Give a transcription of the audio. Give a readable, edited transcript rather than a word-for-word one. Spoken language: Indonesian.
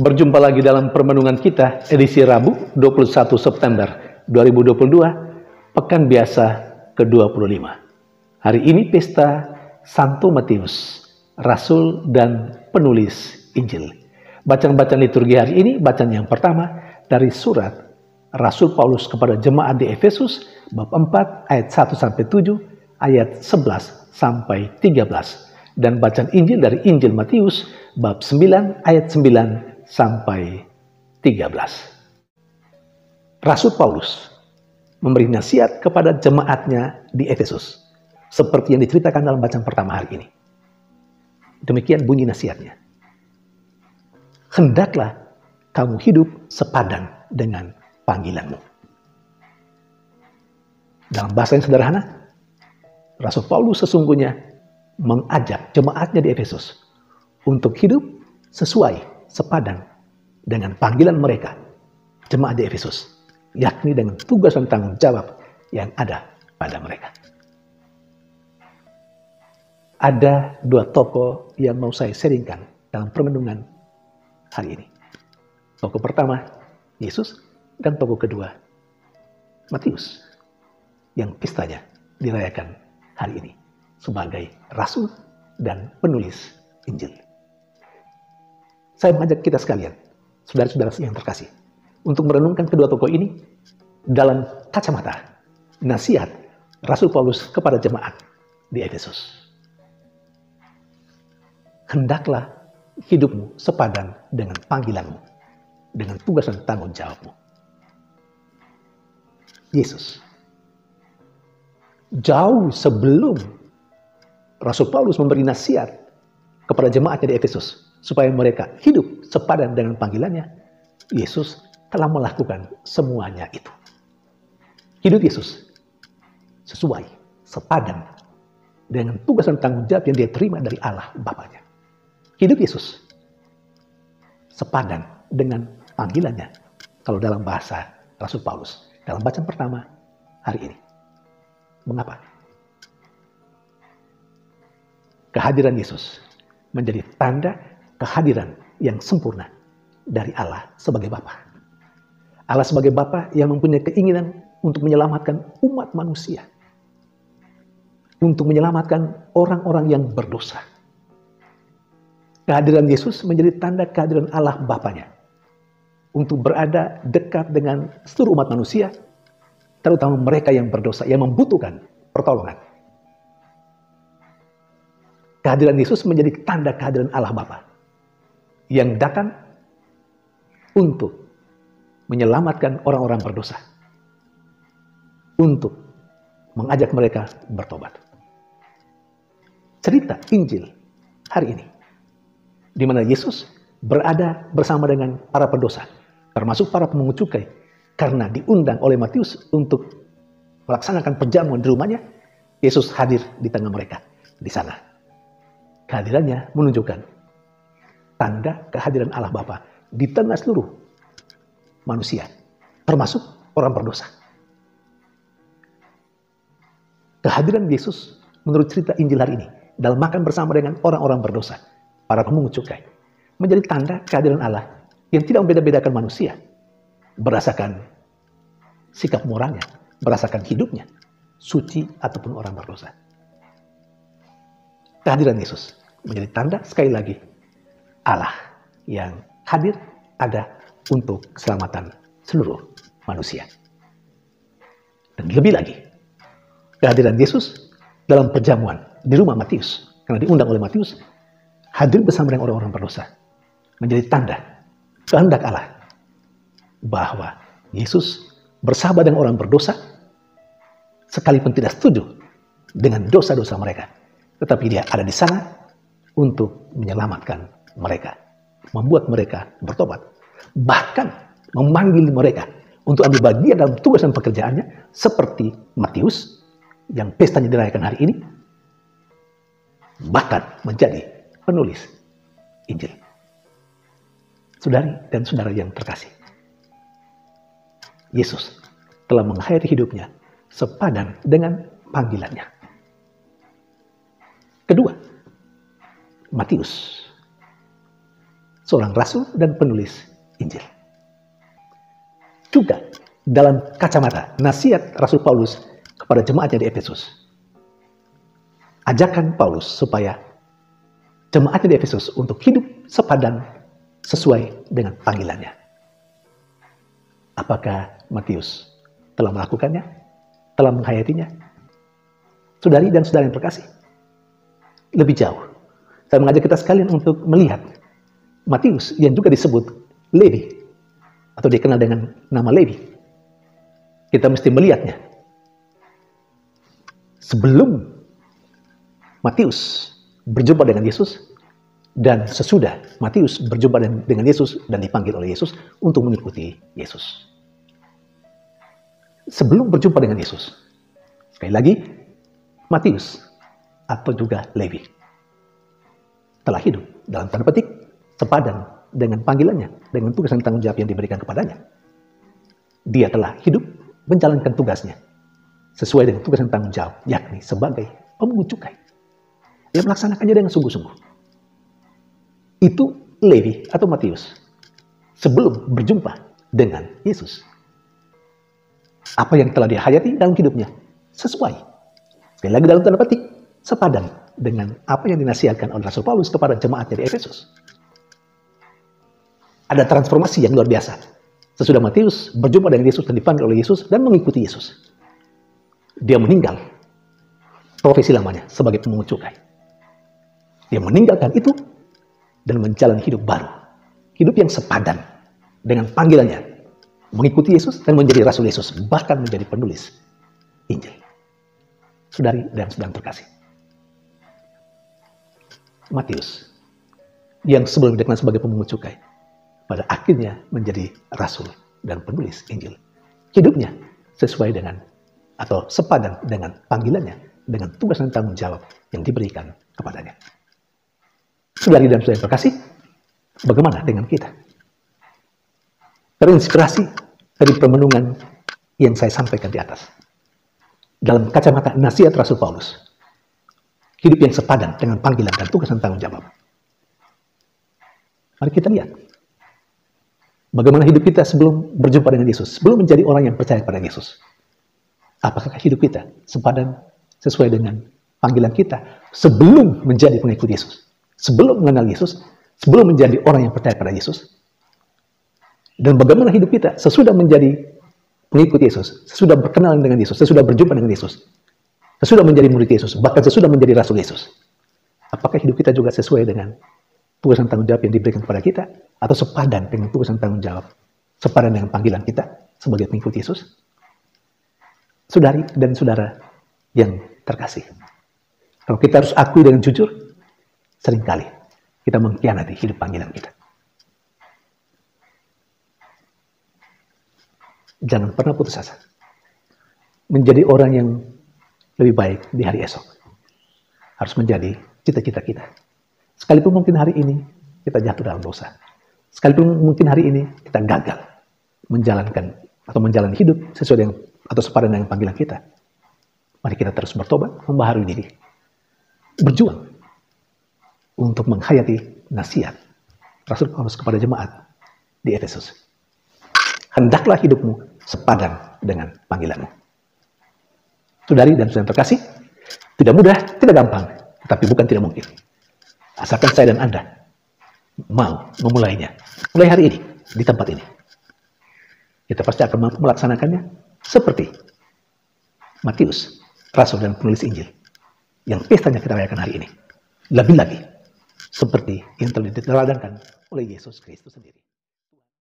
Berjumpa lagi dalam permenungan kita edisi Rabu 21 September 2022, Pekan Biasa ke-25. Hari ini pesta Santo Matius, Rasul dan penulis Injil. Bacaan-bacaan liturgi hari ini, bacaan yang pertama dari surat Rasul Paulus kepada jemaat di Efesus, bab 4 ayat 1-7, ayat 11 sampai 13. Dan bacaan Injil dari Injil Matius, bab 9 ayat 9 sampai 13. Rasul Paulus memberi nasihat kepada jemaatnya di Efesus, seperti yang diceritakan dalam bacaan pertama hari ini. Demikian bunyi nasihatnya. Hendaklah kamu hidup sepadan dengan panggilanmu. Dalam bahasa yang sederhana, Rasul Paulus sesungguhnya mengajak jemaatnya di Efesus untuk hidup sesuai, sepadan dengan panggilan mereka, jemaat di Efesus, yakni dengan tugas dan tanggung jawab yang ada pada mereka. Ada dua tokoh yang mau saya sharingkan dalam permenungan hari ini. Tokoh pertama, Yesus, dan tokoh kedua, Matius, yang pestanya dirayakan hari ini sebagai Rasul dan penulis Injil. Saya mengajak kita sekalian, saudara-saudara yang terkasih, untuk merenungkan kedua tokoh ini dalam kacamata nasihat Rasul Paulus kepada jemaat di Efesus. Hendaklah hidupmu sepadan dengan panggilanmu, dengan tugas dan tanggung jawabmu. Yesus, jauh sebelum Rasul Paulus memberi nasihat kepada jemaatnya di Efesus supaya mereka hidup sepadan dengan panggilannya, Yesus telah melakukan semuanya itu. Hidup Yesus sesuai, sepadan dengan tugas dan tanggung jawab yang dia terima dari Allah Bapanya. Hidup Yesus sepadan dengan panggilannya, kalau dalam bahasa Rasul Paulus, dalam bacaan pertama hari ini. Mengapa? Kehadiran Yesus menjadi tanda kehadiran yang sempurna dari Allah sebagai Bapa. Allah sebagai Bapa yang mempunyai keinginan untuk menyelamatkan umat manusia, untuk menyelamatkan orang-orang yang berdosa. Kehadiran Yesus menjadi tanda kehadiran Allah Bapanya untuk berada dekat dengan seluruh umat manusia, terutama mereka yang berdosa, yang membutuhkan pertolongan. Kehadiran Yesus menjadi tanda kehadiran Allah Bapa yang datang untuk menyelamatkan orang-orang berdosa, untuk mengajak mereka bertobat. Cerita Injil hari ini, di mana Yesus berada bersama dengan para pendosa, termasuk para pemungut cukai, karena diundang oleh Matius untuk melaksanakan perjamuan di rumahnya. Yesus hadir di tengah mereka di sana. Kehadirannya menunjukkan tanda kehadiran Allah Bapa di tengah seluruh manusia, termasuk orang berdosa. Kehadiran Yesus menurut cerita Injil hari ini dalam makan bersama dengan orang-orang berdosa, para pemungut cukai, menjadi tanda kehadiran Allah yang tidak membeda-bedakan manusia berdasarkan sikap moralnya, berdasarkan hidupnya, suci ataupun orang berdosa. Kehadiran Yesus menjadi tanda, sekali lagi, Allah yang hadir ada untuk keselamatan seluruh manusia. Dan lebih lagi, kehadiran Yesus dalam perjamuan di rumah Matius, karena diundang oleh Matius, hadir bersama dengan orang-orang berdosa, menjadi tanda kehendak Allah bahwa Yesus bersahabat dengan orang berdosa, sekalipun tidak setuju dengan dosa-dosa mereka, tetapi dia ada di sana untuk menyelamatkan mereka, membuat mereka bertobat, bahkan memanggil mereka untuk ambil bagian dalam tugas dan pekerjaannya, seperti Matius yang pestanya dirayakan hari ini, bahkan menjadi penulis Injil. Saudari dan saudara yang terkasih, Yesus telah mengakhiri hidupnya sepadan dengan panggilannya. Kedua, Matius seorang rasul dan penulis Injil. Juga dalam kacamata nasihat Rasul Paulus kepada jemaatnya di Efesus. Ajakan Paulus supaya jemaatnya di Efesus untuk hidup sepadan sesuai dengan panggilannya. Apakah Matius telah melakukannya? Telah menghayatinya? Saudari dan saudara yang terkasih, lebih jauh, saya mengajak kita sekalian untuk melihat Matius yang juga disebut Levi, atau dikenal dengan nama Levi. Kita mesti melihatnya. Sebelum Matius berjumpa dengan Yesus, dan sesudah Matius berjumpa dengan Yesus dan dipanggil oleh Yesus untuk mengikuti Yesus. Sebelum berjumpa dengan Yesus, sekali lagi, Matius atau juga Levi telah hidup dalam tanda petik sepadan dengan panggilannya, dengan tugas dan tanggung jawab yang diberikan kepadanya. Dia telah hidup menjalankan tugasnya sesuai dengan tugas dan tanggung jawab, yakni sebagai pemungut cukai. Dia melaksanakannya dengan sungguh-sungguh. Itu Levi atau Matius sebelum berjumpa dengan Yesus. Apa yang telah dihayati dalam hidupnya sesuai, sekali lagi dalam tanda petik, sepadan dengan apa yang dinasihatkan oleh Rasul Paulus kepada jemaatnya di Efesus. Ada transformasi yang luar biasa sesudah Matius berjumpa dengan Yesus dan dipanggil oleh Yesus dan mengikuti Yesus. Dia meninggal profesi lamanya sebagai pemungut cukai. Dia meninggalkan itu dan menjalani hidup baru, hidup yang sepadan dengan panggilannya, mengikuti Yesus dan menjadi Rasul Yesus, bahkan menjadi penulis Injil. Saudari dan saudara terkasih, Matius yang sebelum dikenal sebagai pemungut cukai, pada akhirnya menjadi Rasul dan penulis Injil. Hidupnya sesuai dengan atau sepadan dengan panggilannya, dengan tugas dan tanggung jawab yang diberikan kepadanya. Saudari dan saudara terkasih, bagaimana dengan kita? Terinspirasi dari permenungan yang saya sampaikan di atas. Dalam kacamata nasihat Rasul Paulus, hidup yang sepadan dengan panggilan dan tugas dan tanggung jawab. Mari kita lihat bagaimana hidup kita sebelum berjumpa dengan Yesus, sebelum menjadi orang yang percaya pada Yesus. Apakah hidup kita sepadan sesuai dengan panggilan kita sebelum menjadi pengikut Yesus, sebelum mengenal Yesus, sebelum menjadi orang yang percaya pada Yesus? Dan bagaimana hidup kita sesudah menjadi pengikut Yesus, sesudah berkenalan dengan Yesus, sesudah berjumpa dengan Yesus, sesudah menjadi murid Yesus, bahkan sesudah menjadi Rasul Yesus? Apakah hidup kita juga sesuai dengan tugas dan tanggung jawab yang diberikan kepada kita, atau sepadan dengan tugas dan tanggung jawab, sepadan dengan panggilan kita sebagai pengikut Yesus? Saudari dan saudara yang terkasih, kalau kita harus akui dengan jujur, seringkali kita mengkhianati hidup panggilan kita. Jangan pernah putus asa menjadi orang yang lebih baik di hari esok. Harus menjadi cita-cita kita. Sekalipun mungkin hari ini kita jatuh dalam dosa, sekalipun mungkin hari ini kita gagal menjalankan atau menjalani hidup sesuai dengan atau sepadan dengan panggilan kita, mari kita terus bertobat, membaharui diri, berjuang untuk menghayati nasihat Rasul Paulus kepada jemaat di Efesus. Hendaklah hidupmu sepadan dengan panggilanmu. Saudari dan saudara terkasih, tidak mudah, tidak gampang, tetapi bukan tidak mungkin. Asalkan saya dan Anda mau memulainya, mulai hari ini, di tempat ini, kita pasti akan mampu melaksanakannya seperti Matius, Rasul dan penulis Injil, yang pestanya kita rayakan hari ini. Lebih lagi, seperti yang telah diteladankan oleh Yesus Kristus sendiri.